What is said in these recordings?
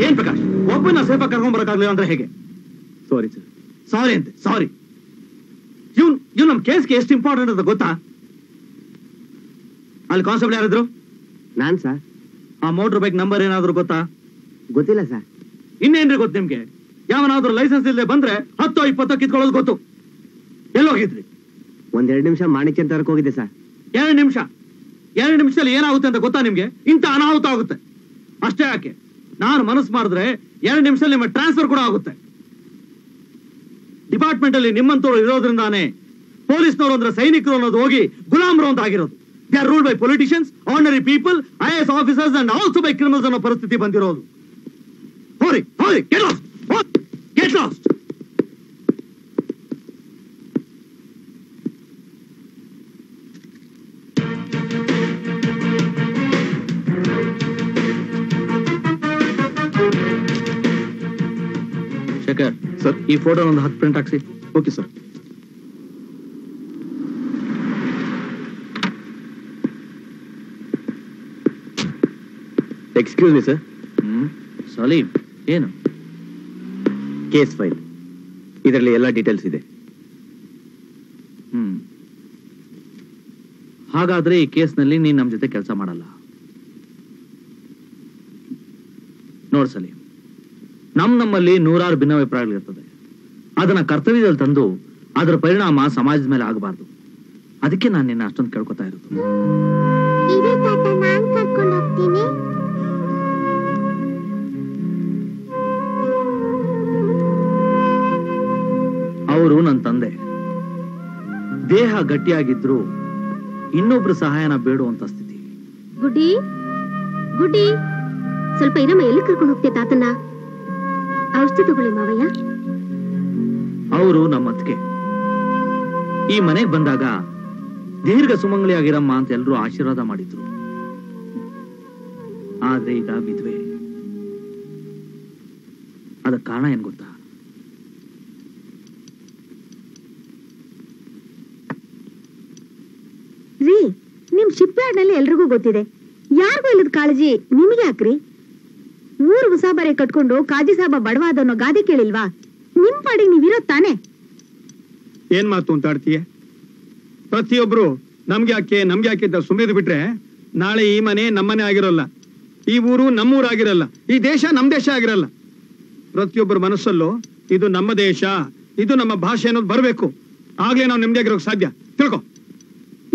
ಏನ್ ಪ್ರಕಾಶ್, ಒಬ್ಬನ ಸೇಫಾಗಿ ಕರ್ಕೊಂಡ್ ಬರಕ್ಕಾಗ್ಲಿಲ್ಲ ಅಂದ್ರೆ ಹೇಗೆ? Sorry sir. ಸಾರಿ ಅಂತೆ, ಸಾರಿ. ಇವ್ ನಮ್ ಕೇಸ್ಗೆ ಎಷ್ಟು ಇಂಪಾರ್ಟೆಂಟ್ ಅಂತ ಗೊತ್ತಾ? ಅಲ್ಲಿ ಕಾನ್ಸ್ಟೇಬಲ್ ಯಾರಿದ್ರು? ನಾನ್ ಸರ್. ಆ ಮೋಟರ್ ಬೈಕ್ ನಂಬರ್ ಏನಾದ್ರು ಗೊತ್ತಾ? ಗೊತ್ತಿಲ್ಲ ಸರ್. ಇನ್ನೇನ್ರಿ ಗೊತ್ತು ನಿಮ್ಗೆ? ಯಾವನಾದ್ರೂ ಲೈಸೆನ್ಸ್ ಇಲ್ಲದೆ ಬಂದ್ರೆ 10-20 ಕಿತ್ಕೊಳ್ಳೋದು ಗೊತ್ತು. ಎಲ್ಲೋಗಿದ್ರಿ? 1-2 ನಿಮಿಷ ಮಾಣಿಕ್ಯ ತರಕ್ ಹೋಗಿದ್ದೆ ಸರ್. 2 ನಿಮಿಷದಲ್ಲಿ ಏನಾಗುತ್ತೆ ಅಂತ ಗೊತ್ತಾ ನಿಮ್ಗೆ? ಇಂಥ ಅನಾಹುತ ಆಗುತ್ತೆ. ಅಷ್ಟೇ ಯಾಕೆ, ನಾನು ಮನಸ್ಸು ಮಾಡಿದ್ರೆ 2 ನಿಮಿಷದಲ್ಲಿ ನಿಮ್ಮ ಟ್ರಾನ್ಸ್ಫರ್ ಕೂಡ ಆಗುತ್ತೆ. ಡಿಪಾರ್ಟ್ಮೆಂಟ್ ಅಲ್ಲಿ ನಿಮ್ಮಂತವ್ರು ಇರೋದ್ರಿಂದಾನೇ ಪೊಲೀಸ್ನವರು ಅಂದ್ರೆ ಸೈನಿಕರು ಅನ್ನೋದು ಹೋಗಿ ಗುಲಾಮರು ಅಂತ ಆಗಿರೋದು. They are ruled by politicians, ordinary people, IAS officers and also by criminals ಅನ್ನೋ ಪರಿಸ್ಥಿತಿ ಬಂದಿರೋದು. ಹೋರಿ ಹೋರಿ, get lost, get lost. Shekhar sir, ಈ ಫೋಟೋ ಒಂದು 10 ಪ್ರಿಂಟ್ ಹಾಕ್ಸಿ. Okay sir. Excuse me sir. Salim, ಏನು? ಕೇಸ್ ಫೈಲ್, ಇದರಲ್ಲಿ ಎಲ್ಲ ಡೀಟೇಲ್ಸ್ ಇದೆ. ಹಾಗಾದ್ರೆ ಈ ಕೇಸ್ನಲ್ಲಿ ನೀನ್ ನಮ್ ಜೊತೆ ಕೆಲಸ ಮಾಡಲ್ಲ. ನೋಡ್ ಸಲೀಂ, ನಮ್ಮಲ್ಲಿ 100 ಭಿನ್ನಾಭಿಪ್ರಾಯಗಳಿರ್ತದೆ. ಅದನ್ನ ಕರ್ತವ್ಯದಲ್ಲಿ ತಂದು ಅದರ ಪರಿಣಾಮ ಸಮಾಜದ ಮೇಲೆ ಆಗಬಾರ್ದು. ಅದಕ್ಕೆ ನಾನು ನಿನ್ನ ಅಷ್ಟೊಂದು ಕೇಳ್ಕೊತಾ ಇರೋದು. ಅವರು ನನ್ನ ತಂದೆ. ದೇಹ ಗಟ್ಟಿಯಾಗಿದ್ರು ಇನ್ನೊಬ್ರು ಸಹಾಯನ ಬೇಡುವಂತ ಸ್ಥಿತಿ. ಗುಡ್ಡಿ ಗುಡ್ಡಿ, ಸ್ವಲ್ಪ ಇರಮ್ಮ. ಎಲ್ಲಿ ಕರ್ಕೊಂಡು ಹೋಗ್ತೇ ತಾತನ್ನ? ಔಷಧಿ ತಗೊಳ್ಳಿ ಮಾವಯ್ಯ. ಅವರು ನಮ್ಮ ಅತ್ತಿಗೆ. ಈ ಮನೆಗೆ ಬಂದಾಗ ದೀರ್ಘ ಸುಮಂಗಲಿಯಾಗಿರಮ್ಮ ಅಂತ ಎಲ್ರೂ ಆಶೀರ್ವಾದ ಮಾಡಿದ್ರು. ಆದ್ರೆ ಈಗ ವಿಧವೆ. ಅದಕ್ಕೆ ಕಾರಣ ಏನ್ ಗೊತ್ತಾ? ರೀ, ನಿಮ್ ಶಿಪ್ ಯಾರ್ಡ್ ನಲ್ಲಿ ಎಲ್ರಿಗೂ ಗೊತ್ತಿದೆ. ಯಾರಿಗೂ ಇಲ್ಲದ ಕಾಳಜಿ ನಿಮ್ಗೆ ಯಾಕ್ರಿ? ಊರ್ ಉಸಾಬರೆ ಕಟ್ಕೊಂಡು ಕಾಜಿ ಸಾಬ ಬಡವಾದನ್ನೋ ಗಾದೆ ಕೇಳಿಲ್ವಾ? ನಿಮ್ ಪಾಡಿಗೆ ನೀವಿರೋ ತಾನೆ. ಏನ್ ಮಾತು ಅಂತ ಆಡ್ತೀಯ? ಪ್ರತಿಯೊಬ್ರು ನಮ್ಗೆ ಯಾಕೆ ಅಂತ ಸುಮ್ಮನೆ ಬಿಟ್ರೆ ನಾಳೆ ಈ ಮನೆ ನಮ್ಮನೆ ಆಗಿರೋಲ್ಲ, ಈ ಊರು ನಮ್ಮೂರು ಆಗಿರಲ್ಲ, ಈ ದೇಶ ನಮ್ ದೇಶ ಆಗಿರಲ್ಲ. ಪ್ರತಿಯೊಬ್ಬರ ಮನಸ್ಸಲ್ಲೂ ಇದು ನಮ್ಮ ದೇಶ, ಇದು ನಮ್ಮ ಭಾಷೆ ಅನ್ನೋದು ಬರ್ಬೇಕು. ಆಗ್ಲೇ ನಾವು ನೆಮ್ಮದಿಯಾಗಿರೋಕ್ ಸಾಧ್ಯ. ತಿಳ್ಕೊ.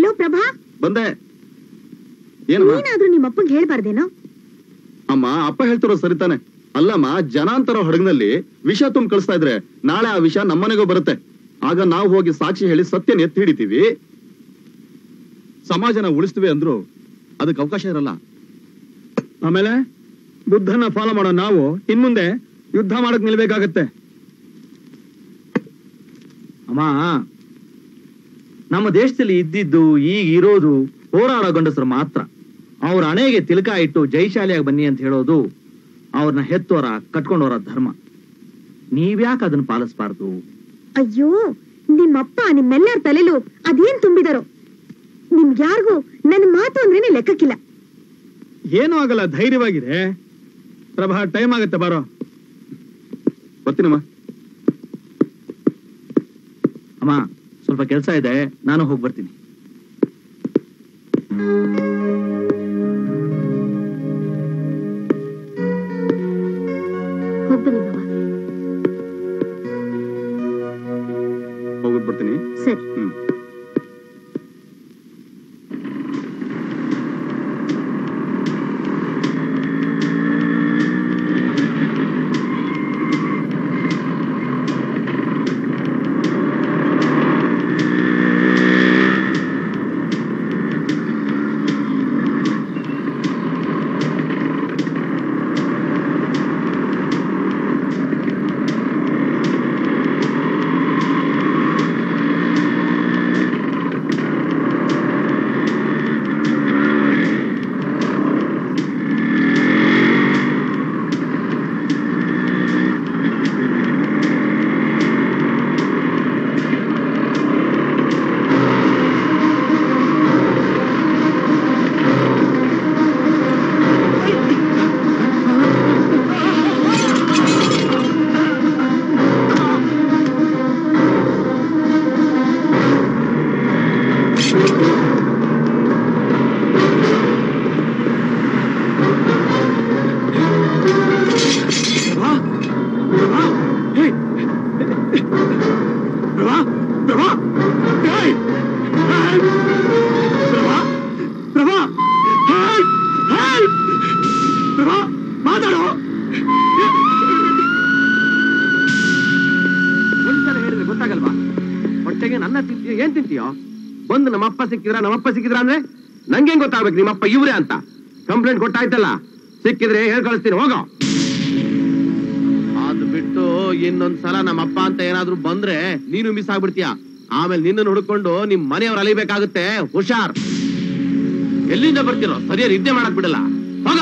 ಲೋ ಪ್ರಭಾ, ಬಂದೆ. ಏನಾದ್ರೂ ನಿಮ್ಮಪ್ಪಂಗೆ ಹೇಳ್ಬಾರ್ದೇನೋ? ಅಮ್ಮ, ಅಪ್ಪ ಹೇಳ್ತಿರೋ ಸರಿತಾನೆ. ಅಲ್ಲಮ್ಮ, ಜನಾಂತರ ಹಡಗಿನಲ್ಲಿ ವಿಷ ತುಂಬ ಕಳಿಸ್ತಾ ಇದ್ರೆ ನಾಳೆ ಆ ವಿಷ ನಮ್ಮನೆಗೂ ಬರುತ್ತೆ. ಆಗ ನಾವು ಹೋಗಿ ಸಾಕ್ಷಿ ಹೇಳಿ ಸತ್ಯನ ಎತ್ತಿ ಹಿಡಿತೀವಿ. ಸಮಾಜನ ಉಳಿಸ್ತೀವಿ ಅಂದ್ರು ಅದಕ್ಕೆ ಅವಕಾಶ ಇರಲ್ಲ. ಆಮೇಲೆ ಬುದ್ಧನ ಫಾಲೋ ಮಾಡೋ ನಾವು ಇನ್ಮುಂದೆ ಯುದ್ಧ ಮಾಡಕ್ ನಿಲ್ಬೇಕಾಗತ್ತೆ. ಅಮ್ಮ, ನಮ್ಮ ದೇಶದಲ್ಲಿ ಇದ್ದಿದ್ದು ಈಗ ಇರೋದು ಹೋರಾಡೋ ಗಂಡಸರು ಮಾತ್ರ. ಅವ್ರ ಹಣೆಗೆ ತಿಲಕ ಇಟ್ಟು ಜೈಶಾಲಿಯಾಗಿ ಬನ್ನಿ ಅಂತ ಹೇಳೋದು ಅವ್ರನ್ನ ಹೆತ್ತೋರ ಕಟ್ಕೊಂಡವರ ಧರ್ಮ. ನೀವ್ಯಾಕೆ ಅದನ್ನ ಪಾಲಿಸಬಾರ್ದು? ಅಯ್ಯೋ, ನಿಮ್ಮಪ್ಪ ನಿಮ್ಮೆಲ್ಲರ ತಲೆಲೂ ಅದೇನ್ ತುಂಬಿದಾರೋ. ನಿಮ್ಗ್ಯಾರಿಗೂ ನನ್ನ ಮಾತು ಅಂದ್ರೇನೆ ಲೆಕ್ಕಕ್ಕಿಲ್ಲ. ಏನೂ ಆಗಲ್ಲ, ಧೈರ್ಯವಾಗಿದೆ. ಪ್ರಭಾ, ಟೈಮ್ ಆಗತ್ತೆ, ಬಾರೋ. ಬರ್ತೀನಮ್ಮ. ಅಮ್ಮ, ಸ್ವಲ್ಪ ಕೆಲಸ ಇದೆ, ನಾನು ಹೋಗಿ ಬರ್ತೀನಿ. ಹೋಗ್ಬಿಟ್ಟು ಬರ್ತೀನಿ. ಸರಿ. ಮಾತಾಡೋ. ಒಂದ್ಸಲ ಹೇಳಿದ್ರೆ ಗೊತ್ತಾಗಲ್ವಾ? ಹೊಟ್ಟೆಗೆ ನನ್ನ ತಿಂತೀಯೋ ಏನ್ ತಿಂತೀಯೋ? ಬಂದು ನಮ್ಮಪ್ಪ ಸಿಕ್ಕಿದ್ರ ಅಂದ್ರೆ ನಂಗೆ ಗೊತ್ತಾಗ್ಬೇಕು ನಿಮ್ಮಪ್ಪ ಇವ್ರೆ ಅಂತ. ಕಂಪ್ಲೇಂಟ್ ಕೊಟ್ಟಾಯ್ತಲ್ಲ, ಸಿಕ್ಕಿದ್ರೆ ಹೇಳ್ ಕಳಿಸ್ತೀನಿ, ಹೋಗೋ. ಅದು ಬಿಟ್ಟು ಇನ್ನೊಂದ್ಸಲ ನಮ್ಮಪ್ಪ ಅಂತ ಏನಾದ್ರು ಬಂದ್ರೆ ನೀನು ಮಿಸ್ ಆಗ್ಬಿಡ್ತೀಯ. ಆಮೇಲೆ ನಿನ್ನನ್ನು ಹುಡ್ಕೊಂಡು ನಿಮ್ ಮನೆಯವ್ರು ಅಲಿಬೇಕಾಗುತ್ತೆ. ಹುಷಾರ್. ಎಲ್ಲಿಂದ ಬರ್ತಿರೋ? ಸರಿಯಾಗಿ ನಿದ್ದೆ ಮಾಡಕ್ ಬಿಡಲ್ಲ. ಹೋಗ.